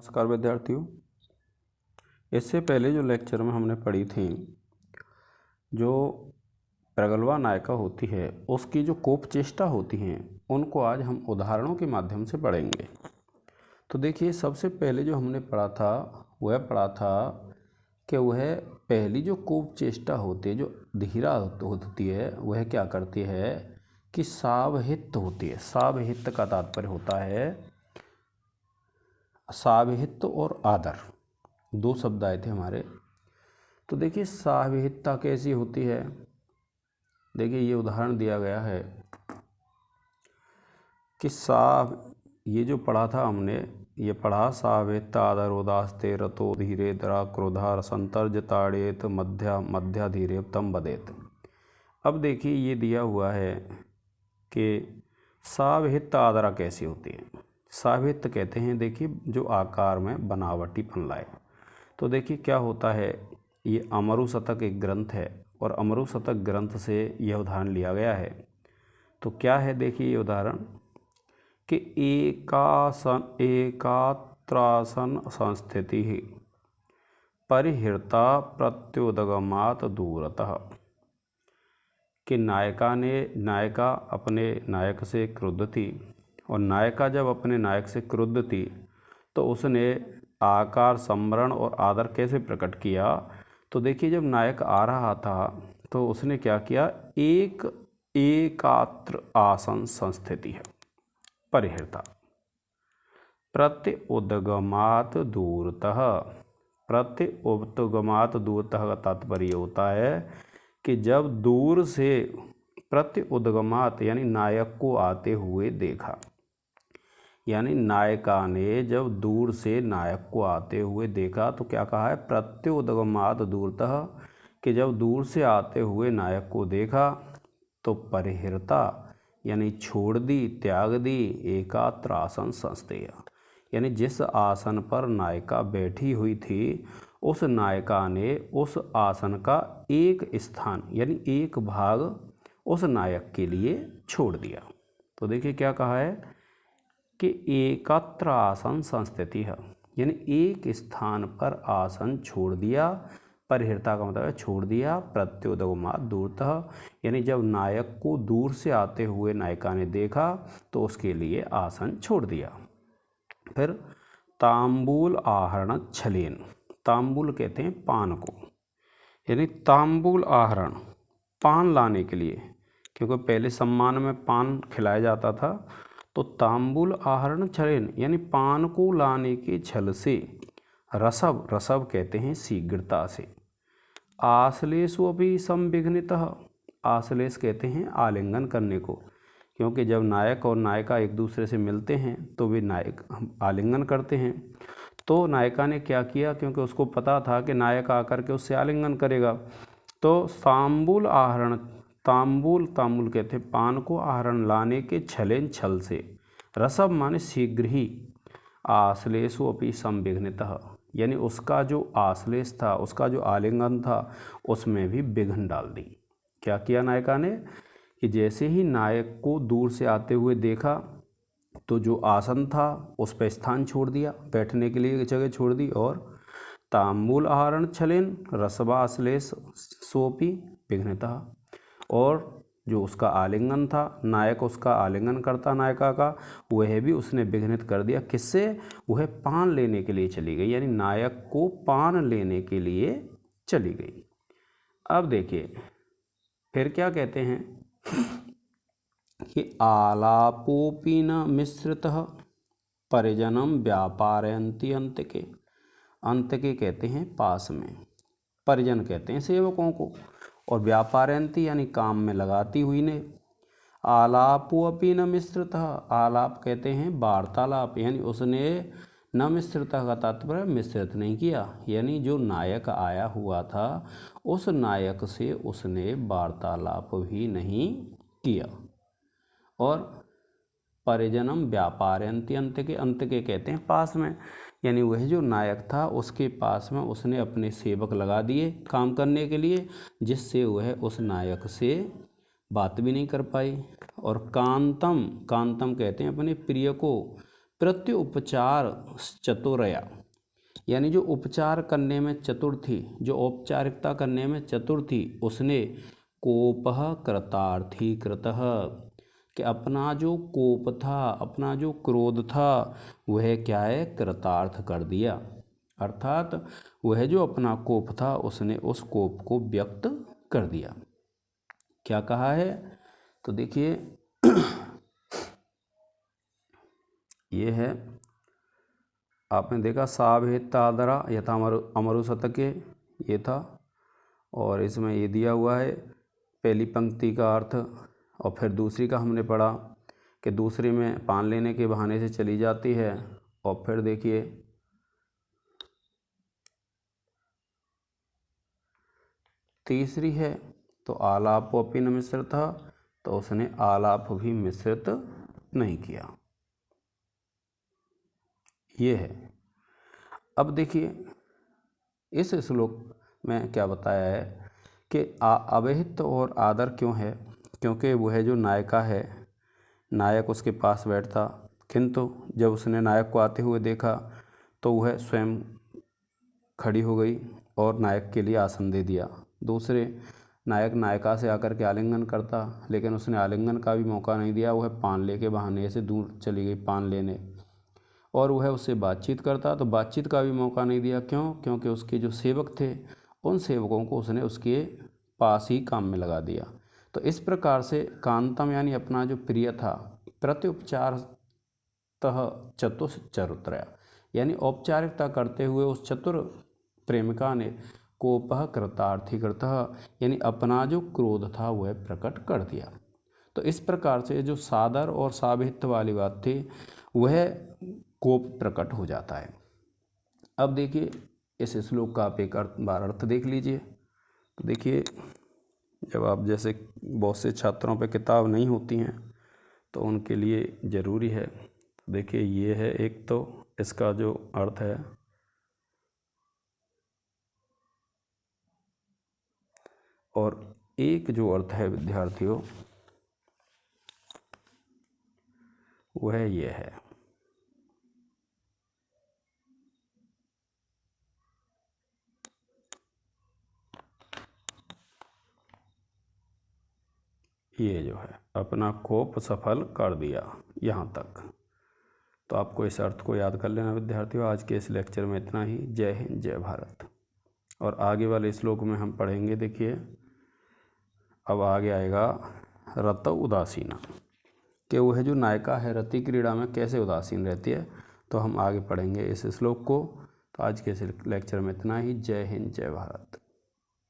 नमस्कार विद्यार्थियों। इससे पहले जो लेक्चर में हमने पढ़ी थी, जो प्रगल्भा नायिका होती है उसकी जो कोप चेष्टा होती हैं उनको आज हम उदाहरणों के माध्यम से पढ़ेंगे। तो देखिए, सबसे पहले जो हमने पढ़ा था कि वह पहली जो कोप चेष्टा होती है, जो धीरा होती है, वह क्या करती है कि सावहित होती है। सावहित का तात्पर्य होता है, सावहित और आदर दो शब्द आए थे हमारे। तो देखिए, सावहितता कैसी होती है। देखिए, ये उदाहरण दिया गया है कि ये जो पढ़ा था हमने, ये पढ़ा सावहित आदर उदास्ते रतो धीरे दरा क्रोधा संतर्ज ताड़ेत मध्या धीरे तम बदेत। अब देखिए, ये दिया हुआ है कि सावहित आदरा कैसी होती है। सावहित कहते हैं, देखिए, जो आकार में बनावटीपन लाए। तो देखिए क्या होता है, ये अमरु शतक एक ग्रंथ है और अमरु शतक ग्रंथ से यह उदाहरण लिया गया है। तो क्या है, देखिए ये उदाहरण कि एकात्रासन संस्थिति परिहृता प्रत्युदगमात दूरतः। कि नायिका अपने नायक से क्रुद्ध थी, और नायिका जब अपने नायक से क्रुद्ध थी तो उसने आकार, संवरण और आदर कैसे प्रकट किया। तो देखिए, जब नायक आ रहा था तो उसने क्या किया, एकात्र आसन संस्थिति है परिहृता प्रत्युदगमात दूरतः। प्रत्युदगमात दूरतः का तात्पर्य होता है कि जब दूर से प्रत्युदगमात यानी नायक को आते हुए देखा, यानी नायिका ने जब दूर से नायक को आते हुए देखा तो क्या कहा है, प्रत्युदगमात दूरतः, कि जब दूर से आते हुए नायक को देखा तो परिहृता यानी छोड़ दी, त्याग दी, एकात्र आसन संस्थेय, यानी जिस आसन पर नायिका बैठी हुई थी उस नायिका ने उस आसन का एक स्थान यानी एक भाग उस नायक के लिए छोड़ दिया। तो देखिए क्या कहा है कि एकत्र आसन संस्थिति है, यानी एक स्थान पर आसन छोड़ दिया। परिहृता का मतलब है छोड़ दिया। प्रत्युदगमात दूरतः, यानी जब नायक को दूर से आते हुए नायिका ने देखा तो उसके लिए आसन छोड़ दिया। फिर तांबूल आहरण छलेन। तांबूल कहते हैं पान को, यानी तांबूल आहरण पान लाने के लिए, क्योंकि पहले सम्मान में पान खिलाया जाता था। तो तांबूल आहरण छलेन यानी पान को लाने के छल से, रसव कहते हैं शीघ्रता से, आश्लेषु अपि संविघ्नितः। आश्लेष कहते हैं आलिंगन करने को, क्योंकि जब नायक और नायिका एक दूसरे से मिलते हैं तो वे नायक आलिंगन करते हैं। तो नायिका ने क्या किया, क्योंकि उसको पता था कि नायक आकर के उससे आलिंगन करेगा, तो तांबूल आहरण, तांबूल कहते हैं पान को, आहरण लाने के छलेन छल से, रसव माने शीघ्र ही, आश्लेषु अपि संविघ्नितः, यानी उसका जो आश्लेष था, उसका जो आलिंगन था, उसमें भी विघ्न डाल दी। क्या किया नायिका ने कि जैसे ही नायक को दूर से आते हुए देखा तो जो आसन था उस पर स्थान छोड़ दिया, बैठने के लिए जगह छोड़ दी, और तांबूल आहरण छलेन रसवाश्लेष सोपी विघ्नतः, और जो उसका आलिंगन था, नायक उसका आलिंगन करता नायिका का, वह भी उसने विघ्नित कर दिया। किससे, वह पान लेने के लिए चली गई, यानी नायक को पान लेने के लिए चली गई। अब देखिए फिर क्या कहते हैं कि आलापोपि न मिश्रितः परिजनम व्यापारयन्ति अंतके। अंतके कहते हैं पास में, परिजन कहते हैं सेवकों को, और व्यापारयन्ति यानी काम में लगाती हुई ने। आलापोपि न मिश्रितः, आलाप कहते हैं वार्तालाप, यानी उसने न मिश्रितः का तात्पर्य मिश्रित नहीं किया, यानी जो नायक आया हुआ था उस नायक से उसने वार्तालाप भी नहीं किया। और परिजनम व्यापारयन्ति अंतके, अंतके कहते हैं पास में, यानी वह जो नायक था उसके पास में उसने अपने सेवक लगा दिए काम करने के लिए, जिससे वह उस नायक से बात भी नहीं कर पाई। और कांतम, कांतम कहते हैं अपने प्रिय को, प्रत्युपचार चतुरया, यानी जो उपचार करने में चतुर थी, जो औपचारिकता करने में चतुर थी, उसने कोपः कृतार्थी कृतः, कि अपना जो कोप था, अपना जो क्रोध था, वह क्या है, कृतार्थ कर दिया। अर्थात वह जो अपना कोप था, उसने उस कोप को व्यक्त कर दिया। क्या कहा है, तो देखिए ये है, आपने देखा साभेत्तादरा यथा अमरु शतके, ये था, और इसमें ये दिया हुआ है पहली पंक्ति का अर्थ, और फिर दूसरी का हमने पढ़ा कि दूसरे में पान लेने के बहाने से चली जाती है, और फिर देखिए तीसरी है तो आलापोपि न मिश्रित था, तो उसने आलाप भी मिश्रित नहीं किया, ये है। अब देखिए इस श्लोक में क्या बताया है कि अवहित और आदर क्यों है, क्योंकि वह जो नायिका है, नायक उसके पास बैठता, किंतु जब उसने नायक को आते हुए देखा तो वह स्वयं खड़ी हो गई और नायक के लिए आसन दे दिया। दूसरे, नायक नायिका से आकर के आलिंगन करता, लेकिन उसने आलिंगन का भी मौका नहीं दिया, वह पान ले के बहाने से दूर चली गई पान लेने। और वह उससे बातचीत करता तो बातचीत का भी मौका नहीं दिया। क्यों? क्योंकि उसके जो सेवक थे, उन सेवकों को उसने उसके पास ही काम में लगा दिया। तो इस प्रकार से कांतम यानी अपना जो प्रिय था, प्रत्युपचारतः चतुश्चरुत्रया, यानी औपचारिकता करते हुए उस चतुर प्रेमिका ने कोपः कृतार्थी कृतः, यानी अपना जो क्रोध था वह प्रकट कर दिया। तो इस प्रकार से जो सादर और साभित्य वाली बात थी, वह कोप प्रकट हो जाता है। अब देखिए इस श्लोक का आप एक बार अर्थ देख लीजिए। तो देखिए, जब आप जैसे बहुत से छात्रों पे किताब नहीं होती हैं तो उनके लिए ज़रूरी है। देखिए ये है एक तो इसका जो अर्थ है, और एक जो अर्थ है विद्यार्थियों वह ये है। ये जो है अपना कोप सफल कर दिया, यहाँ तक। तो आपको इस अर्थ को याद कर लेना विद्यार्थियों। आज के इस लेक्चर में इतना ही। जय हिंद, जय भारत। और आगे वाले श्लोक में हम पढ़ेंगे, देखिए अब आगे आएगा रत उदासीना, कि वह जो नायिका है रति क्रीड़ा में कैसे उदासीन रहती है। तो हम आगे पढ़ेंगे इस श्लोक को। तो आज के इस लेक्चर में इतना ही। जय हिंद, जय भारत।